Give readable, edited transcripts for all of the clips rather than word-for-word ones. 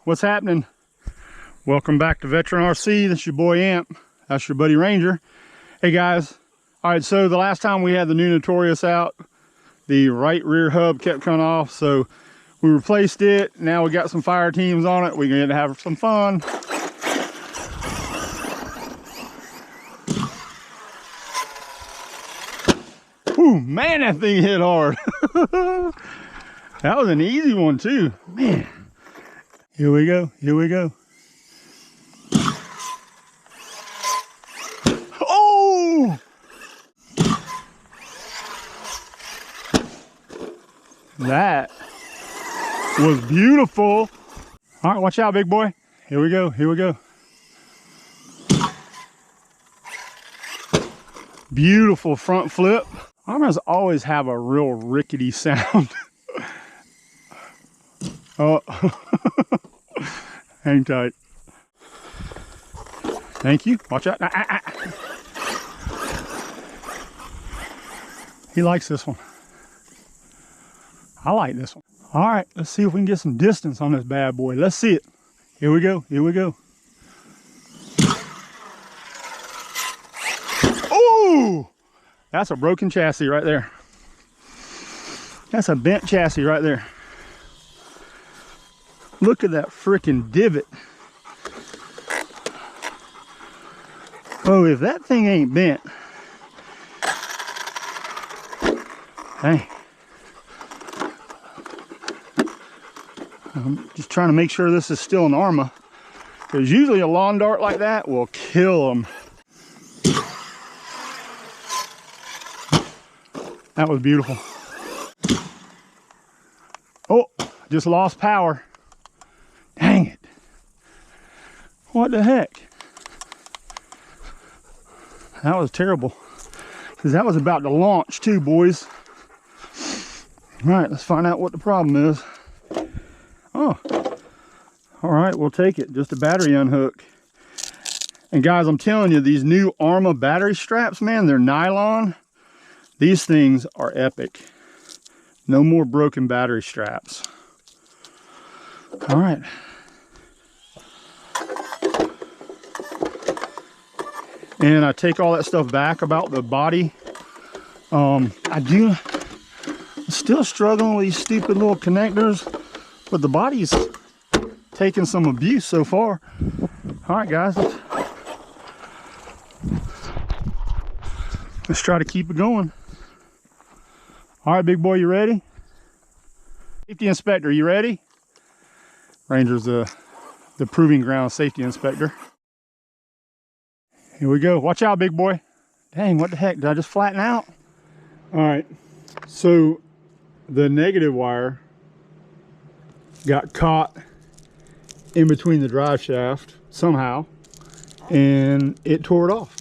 What's happening? Welcome back to Veteran RC. This is your boy Amp. That's your buddy Ranger. Hey guys. All right, so the last time we had the new Notorious out, the right rear hub kept coming off, so we replaced it. Now we got some fire teams on it. We're gonna have some fun. Ooh, man, that thing hit hard. That was an easy one too, man. Here we go, here we go. Oh! That was beautiful. All right, watch out, big boy. Here we go, here we go. Beautiful front flip. Arrmas always have a real rickety sound. Oh, hang tight. Thank you. Watch out. He likes this one. I like this one. All right, let's see if we can get some distance on this bad boy. Let's see it. Here we go. Here we go. Oh, that's a broken chassis right there. That's a bent chassis right there. Look at that freaking divot. Oh, if that thing ain't bent. Dang. I'm just trying to make sure this is still an Arrma, because usually a lawn dart like that will kill them. That was beautiful. Oh, just lost power. Dang it. What the heck? That was terrible, because that was about to launch too, boys. All right, let's find out what the problem is. Oh, all right, we'll take it. Just a battery unhook. And guys, I'm telling you, these new Arrma battery straps, man, they're nylon. These things are epic. No more broken battery straps. All right. And I take all that stuff back about the body. I'm still struggling with these stupid little connectors, but the body's taking some abuse so far. All right, guys, let's try to keep it going. All right, big boy, you ready? Safety inspector, you ready? Ranger's the proving ground safety inspector. Here we go. Watch out, big boy. Dang, what the heck? Did I just flatten out? All right, so the negative wire got caught in between the drive shaft somehow, and it tore it off.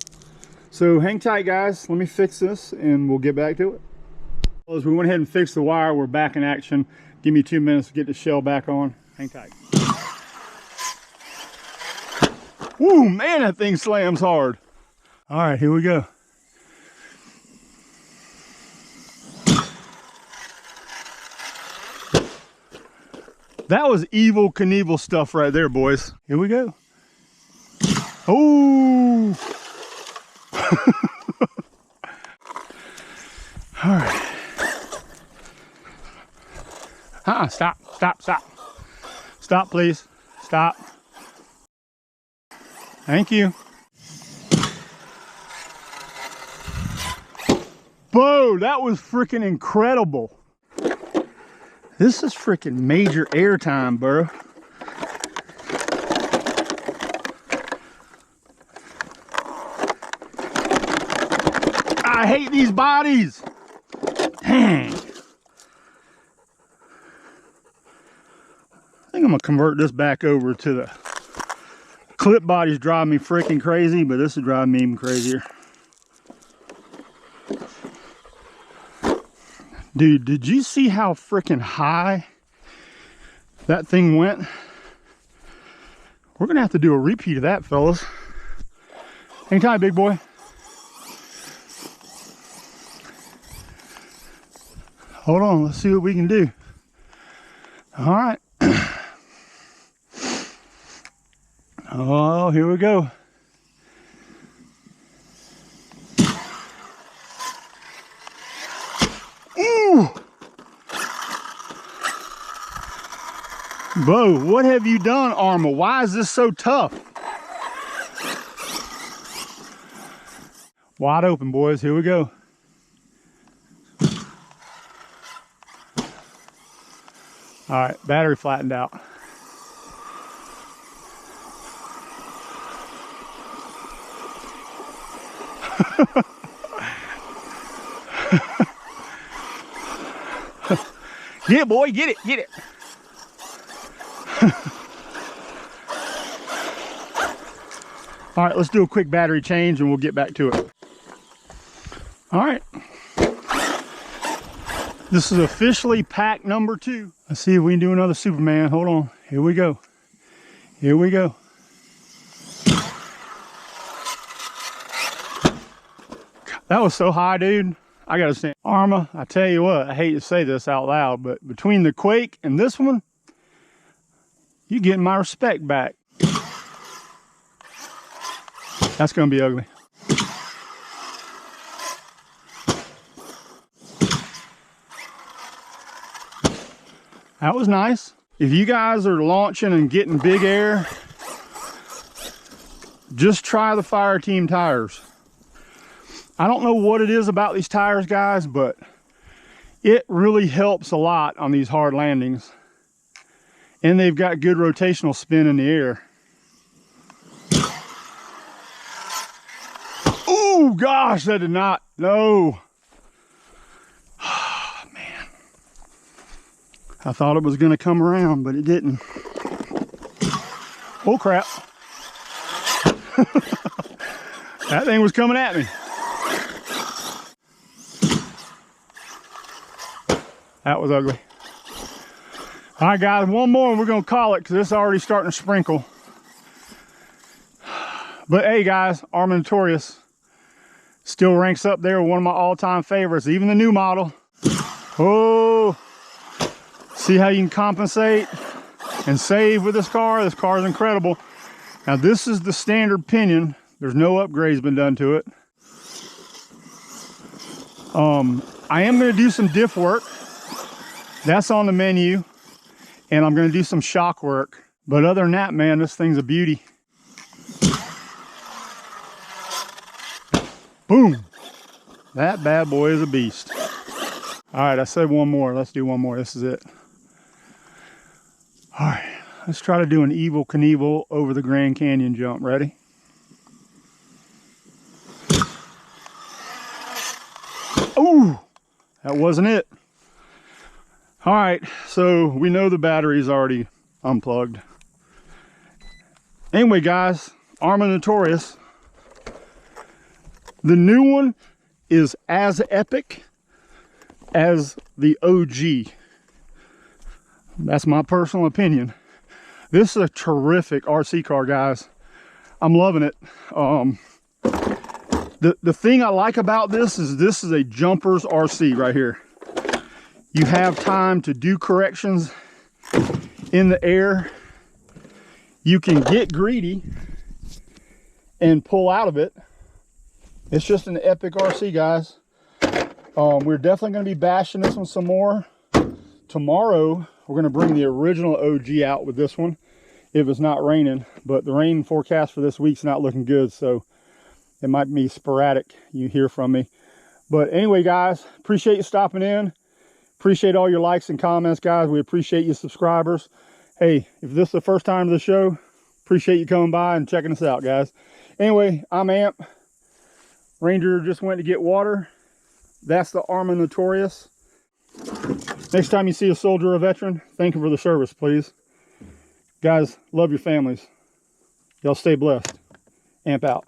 So hang tight, guys. Let me fix this and we'll get back to it. As we went ahead and fixed the wire, we're back in action. Give me 2 minutes to get the shell back on. Hang tight. Woo, man, that thing slams hard. All right, here we go. That was Evel Knievel stuff right there, boys. Here we go. Oh. All right. Stop, stop, stop. Stop, please. Stop. Thank you. Whoa, that was freaking incredible. This is freaking major airtime, bro. I hate these bodies. Dang. I think I'm gonna convert this back over to the clip bodies. Drive me freaking crazy, but this is driving me even crazier. Dude, did you see how freaking high that thing went? We're gonna have to do a repeat of that, fellas. Hang tight, big boy. Hold on, let's see what we can do. All right. Oh, here we go. Ooh! Bo, what have you done, Arrma? Why is this so tough? Wide open, boys. Here we go. All right, battery flattened out. Get it, boy, get it, get it. All right, let's do a quick battery change and we'll get back to it. All right. This is officially pack number 2. Let's see if we can do another Superman. Hold on. Here we go. Here we go. That was so high, dude. I gotta stand. Arrma, I tell you what, I hate to say this out loud, but between the Quake and this one, you getting my respect back. That's gonna be ugly. That was nice. If you guys are launching and getting big air, just try the Fire Team tires. I don't know what it is about these tires, guys, but it really helps a lot on these hard landings. And they've got good rotational spin in the air. Oh gosh, that did not, no. Oh, man. I thought it was gonna come around, but it didn't. Oh crap. That thing was coming at me. That was ugly. All right, guys, one more and we're gonna call it because it's already starting to sprinkle. But hey, guys, Arrma Notorious still ranks up there, one of my all-time favorites, even the new model. Oh, see how you can compensate and save with this car? This car is incredible. Now, this is the standard pinion. There's no upgrades been done to it. I am gonna do some diff work. That's on the menu. And I'm gonna do some shock work. But other than that, man, this thing's a beauty. Boom. That bad boy is a beast. All right, I said one more. Let's do one more. This is it. All right, let's try to do an Evel Knievel over the Grand Canyon jump. Ready? Ooh, that wasn't it. All right, so we know the battery's already unplugged. Anyway, guys, Arrma Notorious. The new one is as epic as the OG. That's my personal opinion. This is a terrific RC car, guys. I'm loving it. The thing I like about this is a jumper's RC right here. You have time to do corrections in the air. You can get greedy and pull out of it. It's just an epic RC, guys. We're definitely going to be bashing this one some more. Tomorrow, we're going to bring the original OG out with this one if it's not raining. But the rain forecast for this week's not looking good, so it might be sporadic. You hear from me. But anyway, guys, appreciate you stopping in. Appreciate all your likes and comments, guys. We appreciate you subscribers. Hey, if this is the first time to the show, appreciate you coming by and checking us out, guys. Anyway, I'm Amp. Ranger just went to get water. That's the Arrma Notorious. Next time you see a soldier or veteran, thank him for the service, please. Guys, love your families. Y'all stay blessed. Amp out.